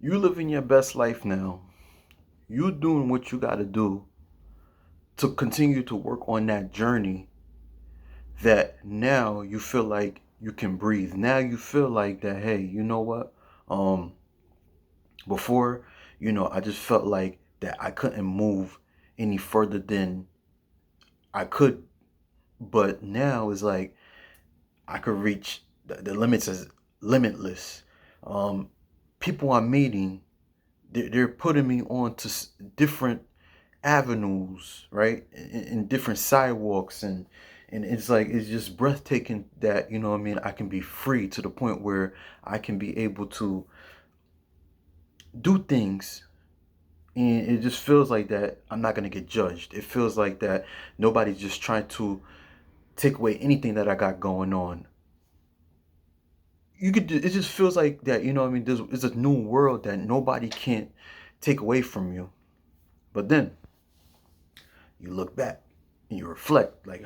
You living your best life now. You doing what you got to do to continue to work on that journey that now you feel like you can breathe. Now you feel like that, hey, you know what? Um, Before, I just felt like that I couldn't move any further than I could. But now it's like I could reach the limits is limitless. Um, People I'm meeting, they're putting me on to different avenues, right? In different sidewalks, and it's like it's just breathtaking that what I mean. I can be free to the point where I can be able to do things, and it just feels like that I'm not gonna get judged. It feels like that nobody's just trying to take away anything that I got going on. It just feels like that, what I mean. There's a new world that nobody can't take away from you. But then you look back and you reflect, like,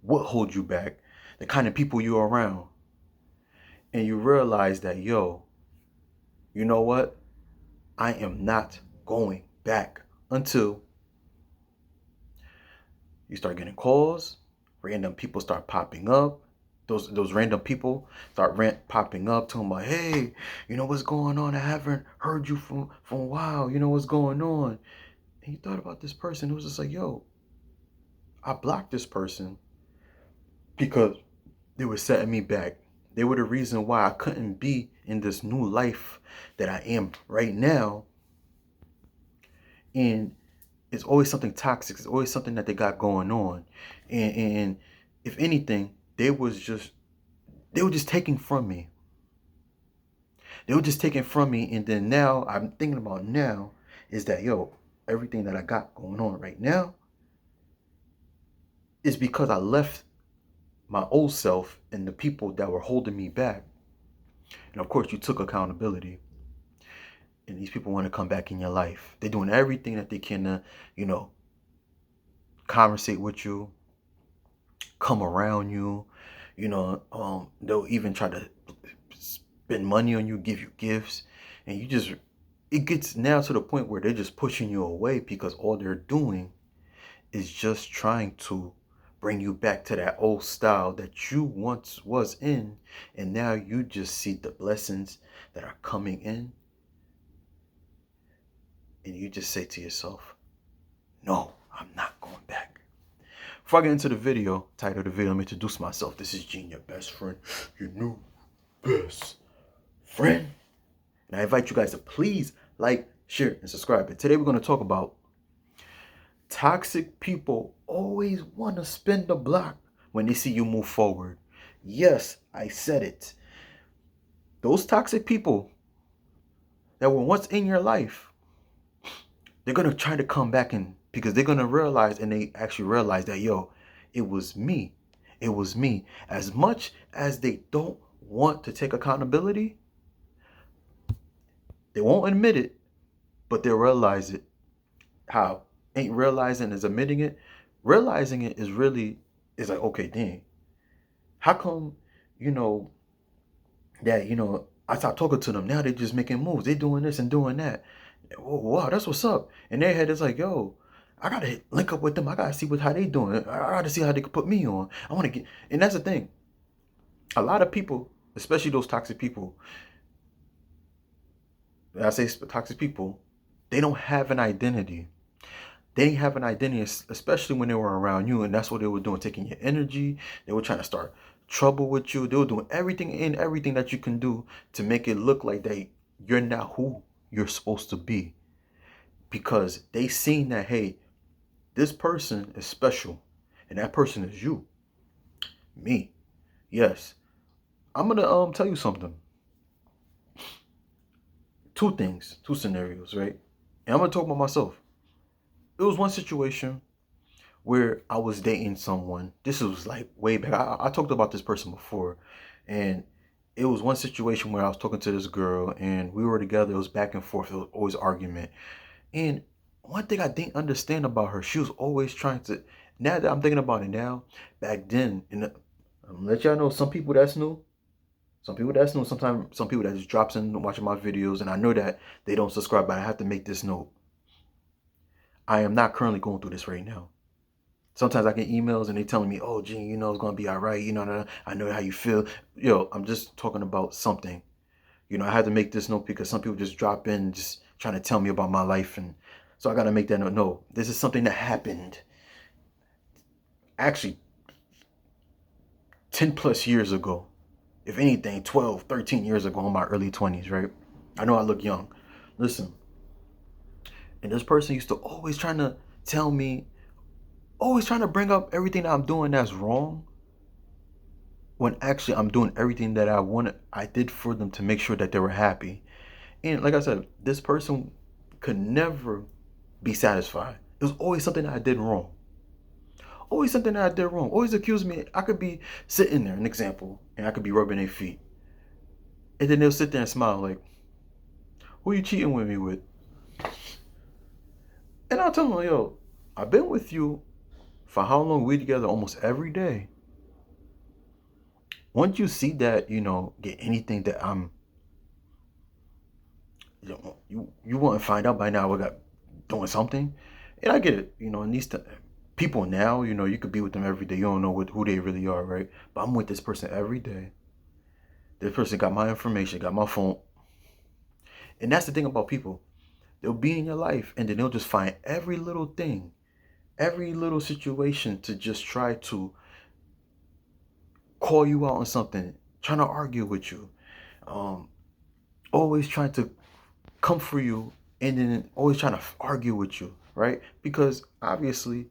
what holds you back, the kind of people you're around, and you realize that, yo, you know what? I am not going back until you start getting calls, random people start popping up. Those random people start popping up, talking about, hey, you know what's going on? I haven't heard you from a while. You know what's going on? And you thought about this person. It was just like, yo, I blocked this person because they were setting me back. They were the reason why I couldn't be in this new life that I am right now. And it's always something toxic. It's always something that they got going on. And if anything, they were just taking from me. They were just taking from me. And then now I'm thinking about now is that, yo, everything that I got going on right now is because I left my old self and the people that were holding me back. And of course, you took accountability. And these people want to come back in your life. They're doing everything that they can to, you know, conversate with you, come around you. They'll even try to spend money on you, give you gifts, and it gets now to the point where they're just pushing you away because all they're doing is just trying to bring you back to that old style that you once was in, and now you just see the blessings that are coming in, and you just say to yourself, no, I'm not going back. Before I get into the video, title of the video, let me introduce myself. This is Gene, your best friend, your new best friend. And I invite you guys to please like, share, and subscribe. And today we're going to talk about toxic people always want to spin the block when they see you move forward. Yes, I said it. Those toxic people that were once in your life, they're going to try to come back in because they're going to realize, and they actually realize that, yo, it was me. It was me. As much as they don't want to take accountability, they won't admit it, but they'll realize it. How? Ain't realizing is admitting it. Realizing it is like, okay, dang. How come, you know, that, I start talking to them. Now they're just making moves. They're doing this and doing that. Oh, wow, that's what's up. And their head is like, yo, I gotta link up with them. I gotta see how they doing. I gotta see how they can put me on. I wanna get, and that's the thing. A lot of people, especially those toxic people, I say toxic people, they don't have an identity. They didn't have an identity, especially when they were around you, and that's what they were doing, taking your energy. They were trying to start trouble with you. They were doing everything that you can do to make it look like you're not who you're supposed to be, because they seen that, hey, this person is special, and that person is you, me. Yes, I'm gonna tell you something. Two things, two scenarios, right? And I'm gonna talk about myself. It was one situation where I was dating someone. This was like way back. I talked about this person before, and it was one situation where I was talking to this girl, and we were together. It was back and forth. It was always argument. And one thing I didn't understand about her, she was always trying to. Now that I'm thinking about it now, back then, and I'm gonna let y'all know some people that's new. Some people that's new, sometimes some people that just drops in watching my videos, and I know that they don't subscribe, but I have to make this note. I am not currently going through this right now. Sometimes I get emails and they telling me, oh, Gene, it's going to be all right. I know how you feel. Yo, I'm just talking about something. I had to make this note because some people just drop in just trying to tell me about my life. And so I got to make that note. No, this is something that happened actually 10 plus years ago. If anything, 12, 13 years ago in my early 20s, right? I know I look young. Listen, and this person used to always trying to tell me, always trying to bring up everything that I'm doing that's wrong, when actually I'm doing everything that I did for them to make sure that they were happy. And like I said, this person could never be satisfied. It was always something that I did wrong. Always something that I did wrong. Always accuse me. I could be sitting there, an example, and I could be rubbing their feet. And then they'll sit there and smile like, who are you cheating with me with? And I'll tell them, yo, I've been with you for how long? We together almost every day. Once you see that, get anything that I'm, you want to find out by now we got doing something. And I get it, and these people now, you could be with them every day. You don't know who they really are, right? But I'm with this person every day. This person got my information, got my phone. And that's the thing about people. They'll be in your life and then they'll just find every little thing, every little situation to just try to call you out on something, trying to argue with you, always trying to come for you, and then always trying to argue with you, right? Because obviously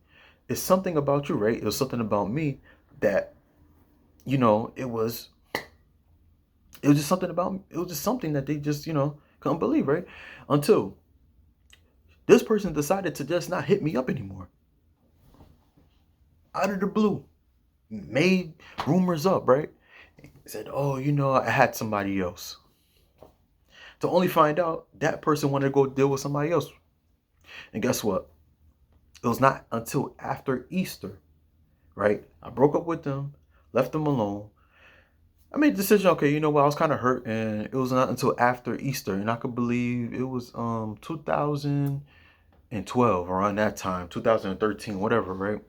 it's something about you, right? It was something about me that, it was just something about me. It was just something that they just, couldn't believe, right? Until this person decided to just not hit me up anymore. Out of the blue. Made rumors up, right? Said, oh, I had somebody else. To only find out that person wanted to go deal with somebody else. And guess what? It was not until after Easter, right? I broke up with them, left them alone. I made the decision, okay, you know what? I was kind of hurt, and it was not until after Easter, and I could believe it was 2012, around that time, 2013, whatever, right?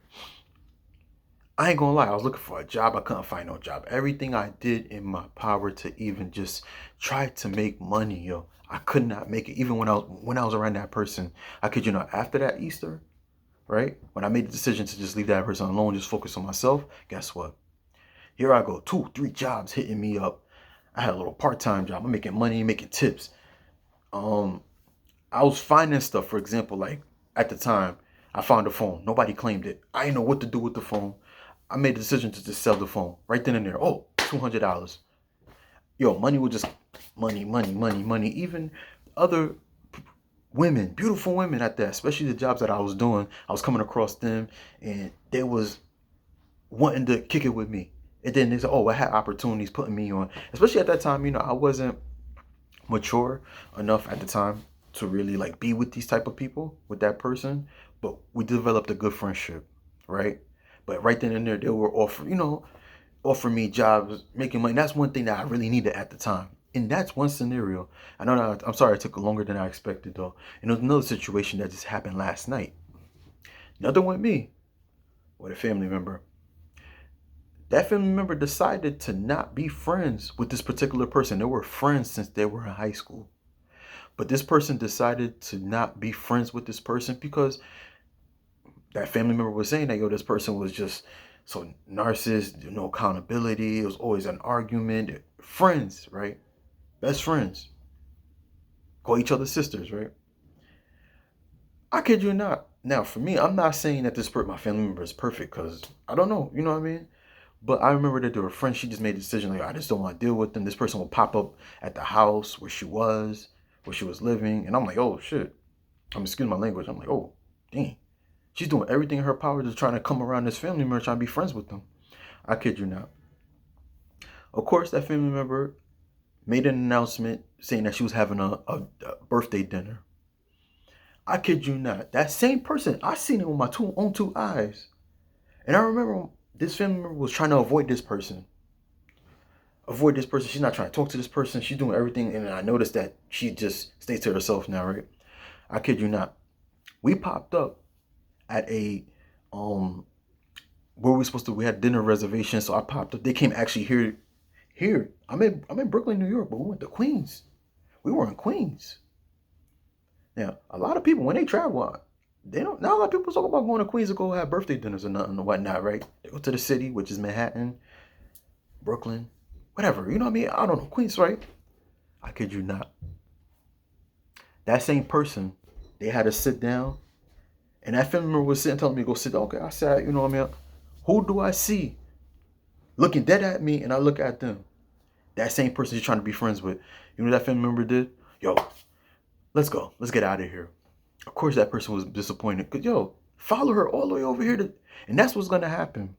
I ain't gonna lie, I was looking for a job. I couldn't find no job. Everything I did in my power to even just try to make money, yo, I could not make it. Even when I was around that person, I could, after that Easter, right? When I made the decision to just leave that person alone, just focus on myself, guess what? Here I go, 2, 3 jobs hitting me up. I had a little part-time job. I'm making money, making tips. I was finding stuff, for example, like at the time, I found a phone. Nobody claimed it. I didn't know what to do with the phone. I made the decision to just sell the phone right then and there. Oh, $200. Yo, money was just money, money, money, money. Even other women, beautiful women at that, especially the jobs that I was doing, I was coming across them and they was wanting to kick it with me. And then they said, oh, I had opportunities putting me on. Especially at that time, I wasn't mature enough at the time to really like be with these type of people, with that person. But we developed a good friendship, right? But right then and there, they were offering me jobs, making money. That's one thing that I really needed at the time. And that's one scenario. I know that, I'm sorry it took longer than I expected though. And there was another situation that just happened last night. Another one with me, with a family member. That family member decided to not be friends with this particular person. They were friends since they were in high school. But this person decided to not be friends with this person because that family member was saying that, this person was just so narcissist, no accountability. It was always an argument. Friends, right? Best friends. Call each other sisters, right? I kid you not. Now, for me, I'm not saying that my family member is perfect because I don't know. You know what I mean? But I remember that they were friends. She just made a decision like, I just don't want to deal with them. This person will pop up at the house where she was living. And I'm like, oh, shit. Excuse my language. I'm like, oh, dang. She's doing everything in her power to trying to come around this family member, trying to be friends with them. I kid you not. Of course, that family member made an announcement saying that she was having a birthday dinner. I kid you not. That same person, I seen it with my own two eyes. And I remember this family member was trying to avoid this person. avoid this person. She's not trying to talk to this person. She's doing everything. And I noticed that she just stays to herself now, right? I kid you not. We popped up at a where we supposed to, we had dinner reservation, so I popped up. They came actually here. I'm in Brooklyn, New York, but we went to Queens. We were in Queens. Now, a lot of people when they travel, they don't, not a lot of people talk about going to Queens to go have birthday dinners or nothing or whatnot, right? They go to the city, which is Manhattan, Brooklyn, whatever. You know what I mean? I don't know. Queens, right? I kid you not. That same person, they had to sit down, and that family member was sitting telling me to go sit down. Okay, I sat, you know what I mean? Who do I see looking dead at me and I look at them? That same person you're trying to be friends with. You know what that family member did? Yo, let's go. Let's get out of here. Of course that person was disappointed. Because, yo, follow her all the way over here. And that's what's going to happen.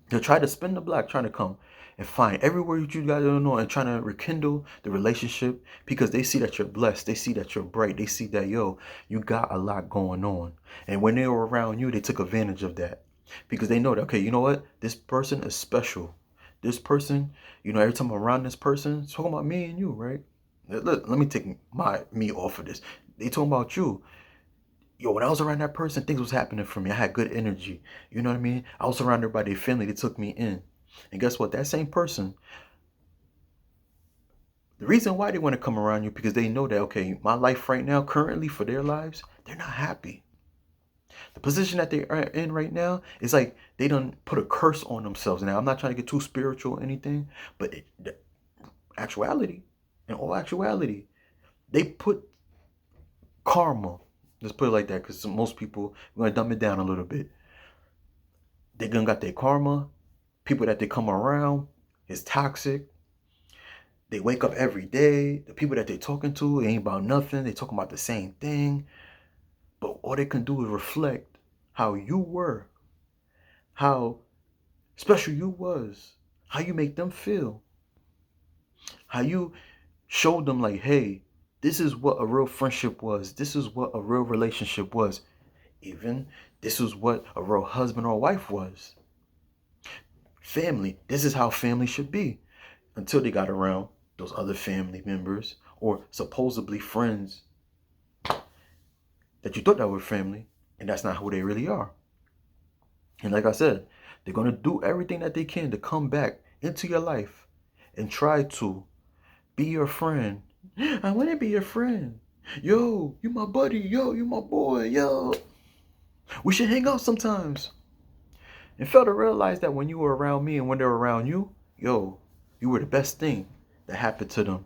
They'll try to spin the block, trying to come and find everywhere you guys don't know and trying to rekindle the relationship because they see that you're blessed. They see that you're bright. They see that, yo, you got a lot going on. And when they were around you, they took advantage of that because they know that, okay, you know what? This person is special. This person, you know, every time I'm around this person, it's talking about me and you, right? Let me take me off of this. They talking about you. Yo, when I was around that person, things was happening for me. I had good energy. You know what I mean? I was surrounded by their family. They took me in. And guess what? That same person, the reason why they want to come around you, because they know that, okay, my life right now, currently for their lives, they're not happy. The position that they are in right now is like they done put a curse on themselves. Now, I'm not trying to get too spiritual or anything, but the actuality, in all actuality, they put karma. Let's put it like that, because most people, we're going to dumb it down a little bit. They gonna got their karma. People that they come around is toxic. They wake up every day. The people that they talking to, it ain't about nothing. They talking about the same thing. But all they can do is reflect how you were, how special you was, how you make them feel, how you showed them like, hey, this is what a real friendship was. This is what a real relationship was. Even this is what a real husband or wife was. Family, this is how family should be. Until they got around those other family members or supposedly friends that you thought that were family, and that's not who they really are. And like I said, they're going to do everything that they can to come back into your life and try to be your friend. I want to be your friend. Yo, you my buddy. Yo, you my boy. Yo, we should hang out sometimes. And fail to realize that when you were around me and when they were around you, yo, you were the best thing that happened to them.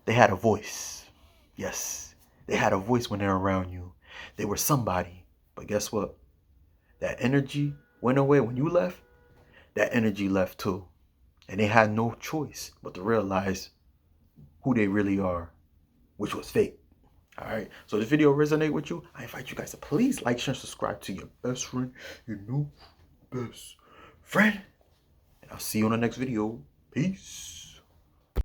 They had a voice. Yes, they had a voice when they were around you. They were somebody. But guess what? That energy went away when you left. That energy left too. And they had no choice but to realize who they really are, which was fake. All right. So if this video resonate with you, I invite you guys to please like, share, and subscribe to your best friend, your new best friend. And I'll see you on the next video. Peace.